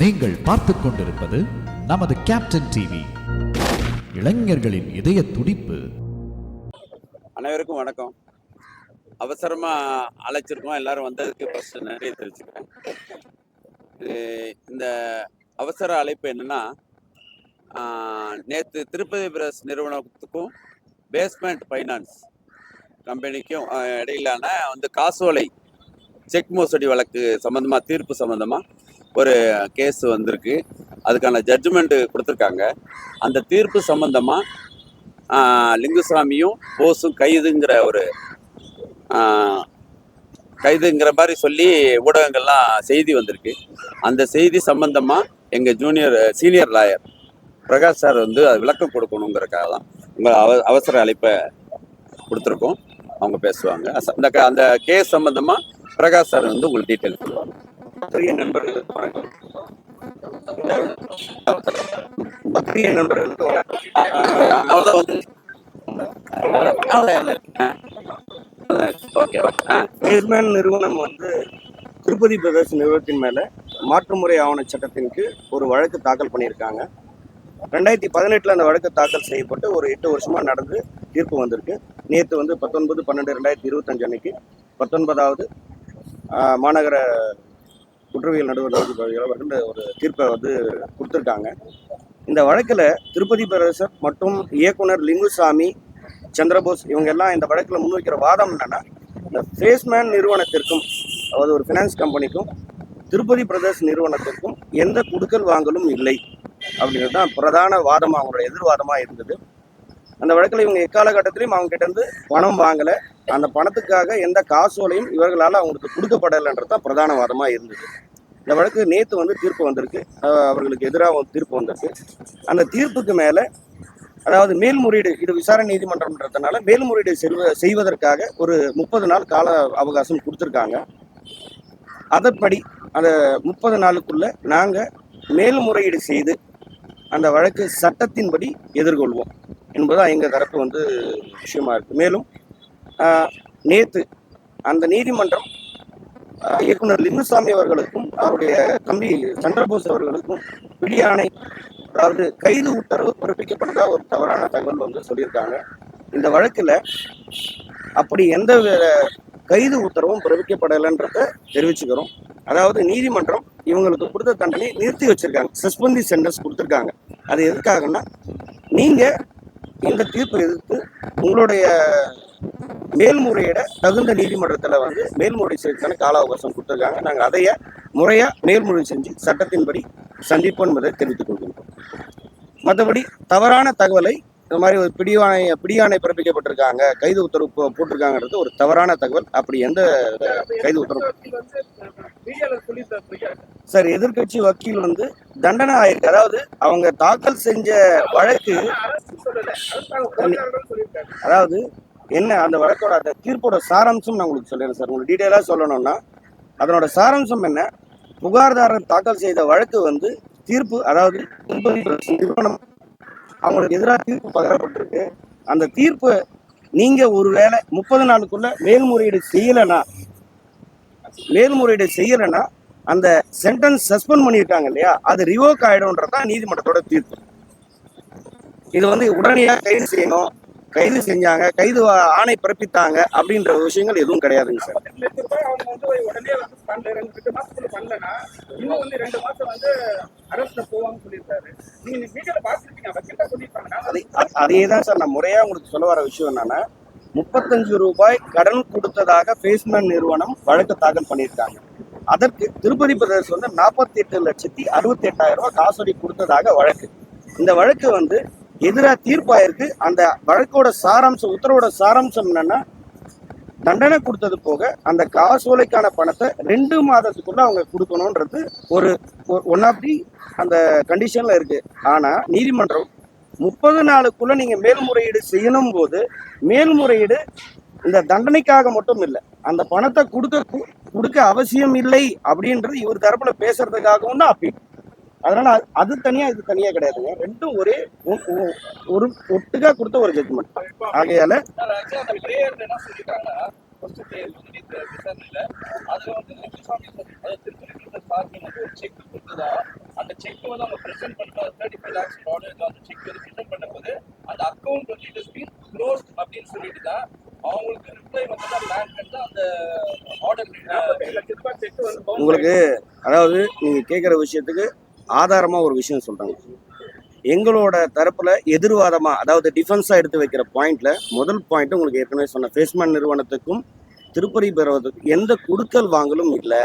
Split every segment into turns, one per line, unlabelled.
நீங்கள் பார்த்துக் கொண்டிருப்பது நமது கேப்டன் டிவி, இளைஞர்களின் இதய துடிப்பு.
அனைவருக்கும் வணக்கம். அவசரமா அழைச்சிருக்கோம், எல்லாரும் வந்ததுக்கு ஃபர்ஸ்ட் நன்றி தெரிவிச்சுக்கிறேன். இந்த அவசர அழைப்பு என்னன்னா, நேற்று திருப்பதி பிரஸ் நிறுவனத்துக்கும் பேஸ்மெண்ட் ஃபைனான்ஸ் கம்பெனிக்கும் இடையிலான காசோலை செக் மோசடி வழக்கு சம்மந்தமாக தீர்ப்பு சம்மந்தமாக ஒரு கேஸ் வந்திருக்கு. அதுக்கான ஜட்ஜ்மெண்ட்டு கொடுத்துருக்காங்க. அந்த தீர்ப்பு சம்மந்தமாக லிங்குசாமியும் போஸும் கைதுங்கிற மாதிரி சொல்லி ஊடகங்கள்லாம் செய்தி வந்திருக்கு. அந்த செய்தி சம்பந்தமாக எங்கள் சீனியர் லாயர் பிரகாஷ் சார் அது விளக்கம் கொடுக்கணுங்கிறக்காக தான் உங்கள் அவசர அழைப்பை கொடுத்துருக்கோம். அவங்க பேசுவாங்க. அந்த கேஸ் சம்பந்தமாக பிரகாஷ் சார் உங்களுக்கு டீட்டெயில் சொல்லுவாங்க. பத்திரிகை நண்பர்களுக்கு
பேஸ்மெண்ட் நிறுவனம் திருப்பதி பிரதர்ஸ் நிறுவனத்தின் மேல மாற்றுமுறை ஆவண சட்டத்தின் கீழ் ஒரு வழக்கு தாக்கல் பண்ணியிருக்காங்க. 2018 அந்த வழக்கு தாக்கல் செய்யப்பட்டு ஒரு 8 வருஷமா நடந்து தீர்ப்பு வந்திருக்கு. நேற்று 19/12/2025 அன்னைக்கு 19வது மாநகர குற்றவியல் நடுவர் அவர்கள் ஒரு தீர்ப்பை கொடுத்துருக்காங்க. இந்த வழக்கில் திருப்பதி பிரதர்சர் மற்றும் இயக்குனர் லிங்குசாமி, சந்திரபோஸ் இவங்க எல்லாம் இந்த வழக்கில் முன்வைக்கிற வாதம் என்னன்னா, இந்த பேஸ்மெண்ட் நிறுவனத்திற்கும் அதாவது ஒரு ஃபினான்ஸ் கம்பெனிக்கும் திருப்பதி பிரதர்ஸ் நிறுவனத்திற்கும் எந்த குடுக்கல் வாங்கலும் இல்லை அப்படிங்கிறது தான் பிரதான வாதமாக அவங்களோட எதிர்வாதமாக இருந்தது. அந்த வழக்கில் இவங்க எக்காலகட்டத்திலையும் அவங்க கிட்ட இருந்து பணம் வாங்கலை, அந்த பணத்துக்காக எந்த காசோலையும் இவர்களால் அவங்களுக்கு கொடுக்கப்படலைன்றது தான் பிரதான வாதமாக இருந்தது. இந்த வழக்கு நேற்று தீர்ப்பு வந்திருக்கு, அவர்களுக்கு எதிராக தீர்ப்பு வந்திருக்கு. அந்த தீர்ப்புக்கு மேலே அதாவது மேல்முறையீடு, இது விசாரணை நீதிமன்றம்ன்றதுனால மேல்முறையீடு செய்வதற்காக ஒரு 30 நாள் கால அவகாசம் கொடுத்துருக்காங்க. அதன்படி அந்த 30 நாளுக்குள்ள நாங்கள் மேல்முறையீடு செய்து அந்த வழக்கு சட்டத்தின்படி எதிர்கொள்வோம் என்பதுதான் எங்கள் தரப்பு விஷயமா இருக்கு. மேலும் நேற்று அந்த நீதிமன்றம் இயக்குனர் லிங்குசாமி அவர்களுக்கும் அவருடைய தம்பி சந்திரபோஸ் அவர்களுக்கும் பிடியாணை, அதாவது கைது உத்தரவு பிறப்பிக்கப்பட்டதா ஒரு தவறான தகவல் சொல்லியிருக்காங்க. இந்த வழக்கில் அப்படி எந்த கைது உத்தரவும் பிறப்பிக்கப்படலைன்றத தெரிவிச்சுக்கிறோம். அதாவது நீதிமன்றம் இவங்களுக்கு கொடுத்த தண்டனை நிறுத்தி வச்சிருக்காங்க, சஸ்பென்டி சென்டென்ஸ் கொடுத்துருக்காங்க. அது எதுக்காகன்னா, நீங்க இந்த தீர்ப்பை எதிர்த்து உங்களுடைய மேல்முறையிட தகுந்த நீதிமன்றத்தில் மேல்முறை செய்யறதுக்கான கால அவகாசம் கொடுத்துருக்காங்க. நாங்கள் அதைய முறையா மேல்முறை செஞ்சு சட்டத்தின்படி சந்திப்போம் என்பதை தெரிவித்துக் கொள்கின்றோம். மற்றபடி தவறான தகவலை இந்த மாதிரி ஒரு பிடியாணை பிறப்பிக்கப்பட்டிருக்காங்க, கைது உத்தரவு போட்டிருக்காங்கிறது ஒரு தவறான தகவல். அப்படி எந்த கைது உத்தரவு சார், எதிர்கட்சி வக்கீல் தண்டனை ஆயிருக்கு. அதாவது அவங்க தாக்கல் செஞ்ச வழக்கு, அதாவது என்ன அந்த வழக்கோட அந்த தீர்ப்போட சாராம்சம் நான் உங்களுக்கு சொல்றேன் சார். உங்களுக்கு டீட்டெயிலாக சொல்லணும்னா அதனோட சாராம்சம் என்ன, புகார்தாரர் தாக்கல் செய்த வழக்கு தீர்ப்பு, அதாவது நிறுவனம் அவங்களுக்கு எதிராக தீர்ப்பு பகரப்பட்டிருக்கு. அந்த தீர்ப்பு நீங்க ஒருவேளை 30 நாளுக்குள்ள மேல்முறையீடு செய்யலைன்னா அந்த சென்டென்ஸ் சஸ்பெண்ட் பண்ணியிருக்காங்க இல்லையா, அது ரிவோக் ஆயிடும்ன்றதான் நீதிமன்றத்தோட தீர்ப்பு. இது உடனடியாக கைது செய்யணும், கைது செஞ்சாங்க, கைது ஆணை பிறப்பித்தாங்க அப்படின்ற விஷயங்கள் எதுவும் கிடையாதுங்க சார். அதே தான் சார் நான் முறையா உங்களுக்கு சொல்ல வர விஷயம் என்னன்னா, 35 ரூபாய் கடன் கொடுத்ததாக பேஸ்மெண்ட் நிறுவனம் வழக்கு தாக்கல் பண்ணியிருக்காங்க. அதற்கு திருப்பதி பிரதர்ஸ் 48,68,000 ரூபாய் காசோலை கொடுத்ததாக வழக்கு. இந்த வழக்கு எதிராக தீர்ப்பாயிருக்கு. அந்த வழக்கோட சாராம்சம், உத்தரவோட சாராம்சம் என்னன்னா, தண்டனை கொடுத்தது போக அந்த காசோலைக்கான பணத்தை 2 மாதத்துக்குள்ள அவங்க கொடுக்கணும்ன்றது ஒரு ஒன் ஆஃப் தி அந்த கண்டிஷன்ல இருக்கு. ஆனா நீதிமன்றம் 30 நாளுக்குள்ள நீங்க மேல்முறையீடு செய்யணும் போது, மேல்முறையீடு இந்த தண்டனைக்காக மட்டும் இல்லை, அந்த பணத்தை கொடுக்க அவசியம் இல்லை அப்படின்றது இவர் தரப்புல பேசுறதுக்காகவும் தான் அப்பீல். அதனால அது தனியா இது தனியா கிடையாதுங்க, ரெண்டும் ஒரே ஒரு ஒட்டுக்கா கொடுத்த ஒரு ஜட்ஜ்மெண்ட். ஆகையால
செக் வந்து அவங்க பிரசன்ட் பண்ணும்போது 35 lakhs டாலர் அந்த செக் வந்து பிரசன்ட் பண்ணும்போது அந்த அக்கௌண்ட் வந்து இட் இஸ் பீன் க்ளோஸ்ட் அப்படின்னு சொல்லிட்டு தான் அவங்களுக்கு ரிப்ளை வந்து பேங்க் வந்து அந்த ஆர்டர் செக் வந்து
உங்களுக்கு அதாவது நீங்க கேட்குற விஷயத்துக்கு ஆதாரமா ஒரு விஷயம் சொல்றாங்க. எங்களோட தரப்புல எதிர்வாதமா அதாவது டிஃபென்ஸா எடுத்து வைக்கிற பாயிண்ட்ல முதல் பாயிண்ட் உங்களுக்கு ஏற்கனவே சொன்ன ஃபேஸ்மேன் நிறுவனத்துக்கும் திருப்பதி பெறுவதற்கும் எந்த குடுக்கல் வாங்கலும் இல்லை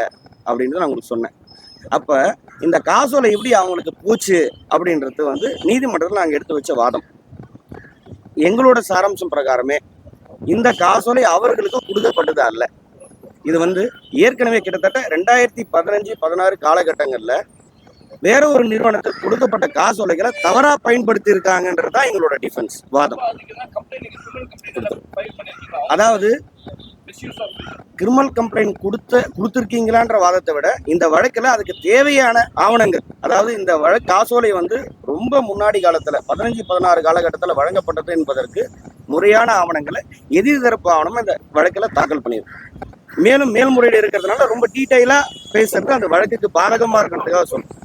அப்படின்னு நான் உங்களுக்கு சொன்னேன். அப்ப இந்த காசோலை எப்படி அவங்களுக்கு போச்சு அப்படின்றது வந்து நீதிமன்றத்தில் நாங்கள் எடுத்து வச்ச வாதம். எங்களோட சாராம்சம் பிரகாரமே இந்த காசோலை அவர்களுக்கு கொடுக்கப்பட்டது அல்ல. இது வந்து ஏற்கனவே கிட்டத்தட்ட 2015-16 காலகட்டங்களில் வேற ஒரு நிறுவனத்துக்கு கொடுக்கப்பட்ட காசோலைகளை தவறா பயன்படுத்தி இருக்காங்கன்றது தான் எங்களோட டிஃபென்ஸ் வாதம். அதாவது கிரிமினல் கம்ப்ளைண்ட் கொடுத்துருக்கீங்களான்ற வாதத்தை விட இந்த வழக்கில் அதுக்கு தேவையான ஆவணங்கள், அதாவது இந்த வழக்கு காசோலை வந்து ரொம்ப முன்னாடி காலத்தில் 15-16 காலகட்டத்தில் வழங்கப்பட்டது என்பதற்கு முறையான ஆவணங்களை எதிர்தரப்பு ஆவணம் இந்த வழக்கில் தாக்கல் பண்ணியிருக்கு. மேலும் மேல்முறையீடு இருக்கிறதுனால ரொம்ப டீட்டெயிலாக பேசுறது அந்த வழக்குக்கு பாதகமாக இருக்கிறதுக்காக சொல்றேன்.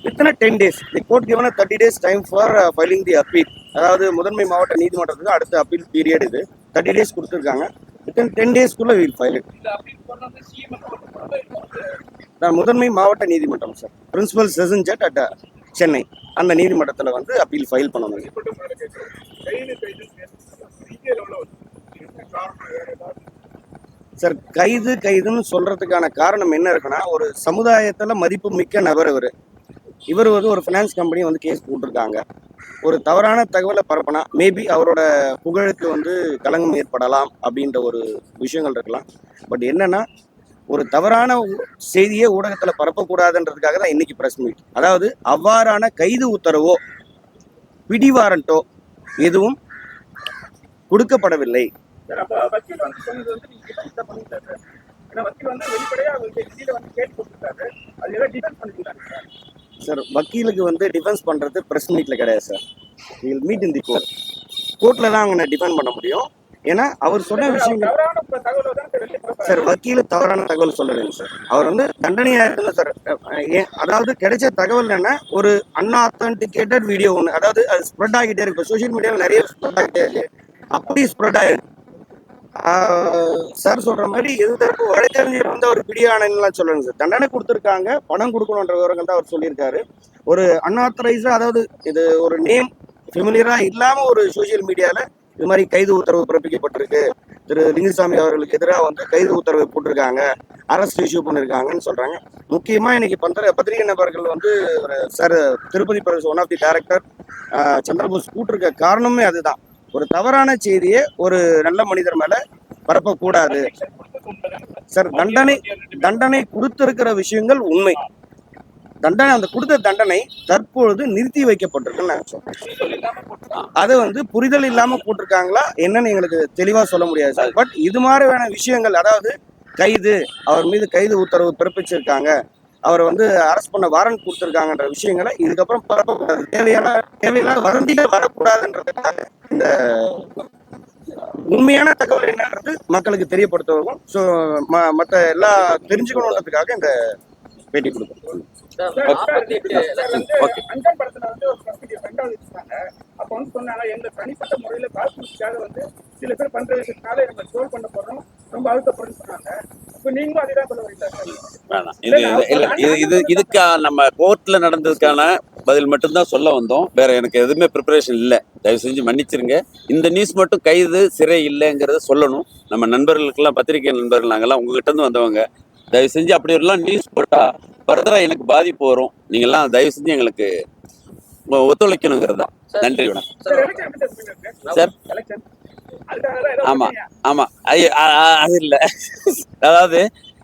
Within 10 days the court given 30 days time for filing the appeal. அதாவது முதன்மை மாவட்ட நீதிமன்றத்துக்கு அடுத்த அப்பீல் பீரியட் இது 30 days கொடுத்துருக்காங்க. வித்தின் 10 daysக்குள்ள வில் ஃபைல் இட். முதன்மை மாவட்ட நீதிமன்றம் sir, principal session judge at Chennai, அந்த நீதிமன்றத்தில் வந்து அப்பீல் ஃபைல் பண்ணணும். சார் கைதுன்னு சொல்றதுக்கான காரணம் என்ன இருக்குன்னா, ஒரு சமுதாயத்தில் மதிப்பு மிக்க நபர் இவர் வந்து ஒரு ஃபினான்ஸ் கம்பெனி வந்து கேஸ் போட்டிருக்காங்க. ஒரு தவறான தகவலை பரப்பினா மேபி அவரோட புகழுக்கு வந்து களங்கம் ஏற்படலாம் அப்படின்ற ஒரு விஷயங்கள் இருக்கலாம். பட் என்னன்னா, ஒரு தவறான செய்தியை ஊடகத்தில் பரப்பக்கூடாதுன்றதுக்காக தான் இன்னைக்கு பிரஸ் மீட். அதாவது அவ்வாறான கைது உத்தரவோ பிடிவாரண்டோ எதுவும் கொடுக்கப்படவில்லை. சார் வக்கீலுக்கு வந்து டிஃபென்ஸ் பண்றது பிரஸ் மீட்ல கிடையாது sir. Will meet in the court. கோர்ட்ல தான் அவங்க டிஃபெண்ட் பண்ண முடியும். ஏன்னா அவர் சொன்ன விஷயங்கள் சார், வக்கீல் தவறான தகவல் சொல்லலைங்க சார். அவர் வந்து தண்டனையா இருக்குல்ல சார். அதாவது கிடைச்ச தகவல் என்ன, ஒரு அன்ஆத்தன்டிகேட்டட் வீடியோ ஒன்று, அதாவது அது ஸ்ப்ரெட் ஆகிட்டே இருக்கு. இப்போ சோஷியல் மீடியாவில் நிறைய ஸ்ப்ரெட் ஆகிட்டே இருக்கு. அப்படி ஸ்ப்ரெட் ஆயிருக்கு. சார் சொல்ற மாதிரி எதிர்ப்பு வழக்கறிஞர் வந்து அவர் பிடியானலாம் சொல்லணுங்க சார். தண்டனை கொடுத்துருக்காங்க, பணம் கொடுக்கணுன்ற விவரங்கள் தான் அவர் சொல்லியிருக்காரு. ஒரு அன்ஆத்தரைஸா, அதாவது இது ஒரு நேம் ஃபெமிலியரா இல்லாம ஒரு சோசியல் மீடியால இது மாதிரி கைது உத்தரவு பிறப்பிக்கப்பட்டிருக்கு, திரு லிங்குசாமி அவர்களுக்கு எதிராக வந்து கைது உத்தரவு போட்டிருக்காங்க, அரெஸ்ட் இஷ்யூ பண்ணியிருக்காங்கன்னு சொல்றாங்க. முக்கியமா இன்னைக்கு பத்திரிகை நபர்கள் வந்து சார் திருப்பதி பிரதேச one of the director Chandrabose கூட்டிருக்க காரணமே அதுதான். ஒரு தவறான செய்தியை ஒரு நல்ல மனிதர் மேல பரப்பக்கூடாது சார். தண்டனை கொடுத்திருக்கிற விஷயங்கள் உண்மை. அந்த கொடுத்த தண்டனை தற்பொழுது நிறுத்தி வைக்கப்பட்டிருக்குன்னு நான் சொல்றேன். அது வந்து புரிதல் இல்லாம போட்டிருக்காங்களா என்னன்னு எங்களுக்கு தெளிவா சொல்ல முடியாது சார். பட் இது மாதிரியான விஷயங்கள், அதாவது அவர் மீது கைது உத்தரவு பிறப்பிச்சிருக்காங்க, அவரை வந்து அரெஸ்ட் பண்ண வாரண்ட் கொடுத்துருக்காங்கன்ற விஷயங்களை இதுக்கப்புறம் பரப்பக்கூடாது. தேவையில்லாத வதந்திகள் வரக்கூடாதுன்றதுக்காக இந்த உண்மையான தகவல் என்னன்றது மக்களுக்கு தெரியப்படுத்துவோம். ஸோ மற்ற எல்லா தெரிஞ்சுக்கணுன்றதுக்காக இந்த பேட்டி கொடுப்போம். சில பேர் பண்ற விஷயத்தினால நம்ம ட்ரோல் பண்ண போறோம், ரொம்ப அழுத்தப்படும் சொன்னாங்க. இப்போ நீங்களும் அதே தான் சொல்ல வரீங்களா?
இதுக்கு நம்ம கோர்ட்ல நடந்ததுக்கான பதில் மட்டும்தான் சொல்ல வந்தோம். வேற எனக்கு எதுவுமே ப்ரிப்பரேஷன் இல்லை. தயவு செஞ்சு மன்னிச்சிருங்க. இந்த நியூஸ் மட்டும் கைது சிறை இல்லைங்கிறத சொல்லணும். நம்ம நண்பர்களுக்கெல்லாம், பத்திரிகை நண்பர்கள் நாங்கெல்லாம் உங்ககிட்ட இருந்து வந்தவங்க. தயவு செஞ்சு அப்படி எல்லாம் நியூஸ் போட்டா ஃபர்தரா எனக்கு பாதிப்பு வரும். நீங்கெல்லாம் தயவு செஞ்சு எங்களுக்கு ஒத்துழைக்கணுங்கிறது தான். நன்றி வணக்கம் சார். ஆமா ஆமா, அது இல்லை. அதாவது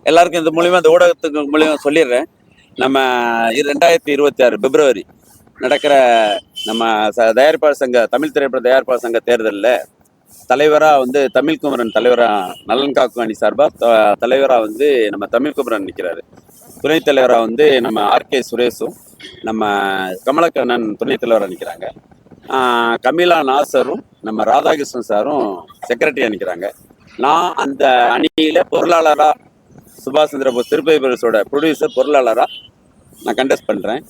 எல்லாருக்கும் இந்த மூலியமா, இந்த ஊடகத்துக்கு மூலியமா சொல்லிடுறேன். நம்ம 2026 பிப்ரவரி நடக்கிற நம்ம தயாரிப்பாளர் சங்க, தமிழ் திரைப்பட தயாரிப்பாளர் சங்க தேர்தலில் தலைவராக வந்து தமிழ்குமரன் தலைவராக, நலன் காக்கும் அணி சார்பாக தலைவராக வந்து நம்ம தமிழ்குமரன் நிற்கிறாரு. துணைத் தலைவராக வந்து நம்ம ஆர்கே சுரேஷும் நம்ம கமலக்கண்ணன் துணைத் தலைவராக நிற்கிறாங்க. கமிலா நாசரும் நம்ம ராதாகிருஷ்ணன் சாரும் செக்ரட்டரியாக நிற்கிறாங்க. நான் அந்த அணியில் பொருளாளராக, சுபாஷ் சந்திரபோஸ் திருப்பதி பிரதேசோட ப்ரொடியூசர் பொருளாளராக நான் கண்டெஸ்ட் பண்ணுறேன்.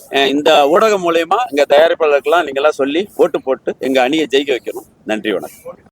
இந்த ஊடகம் மூலயமா எங்க தயாரிப்பாளருக்கெல்லாம் நீங்க எல்லாம் சொல்லி ஓட்டு போட்டு எங்க அணியை ஜெயிக்க வைக்கணும். நன்றி, வணக்கம்.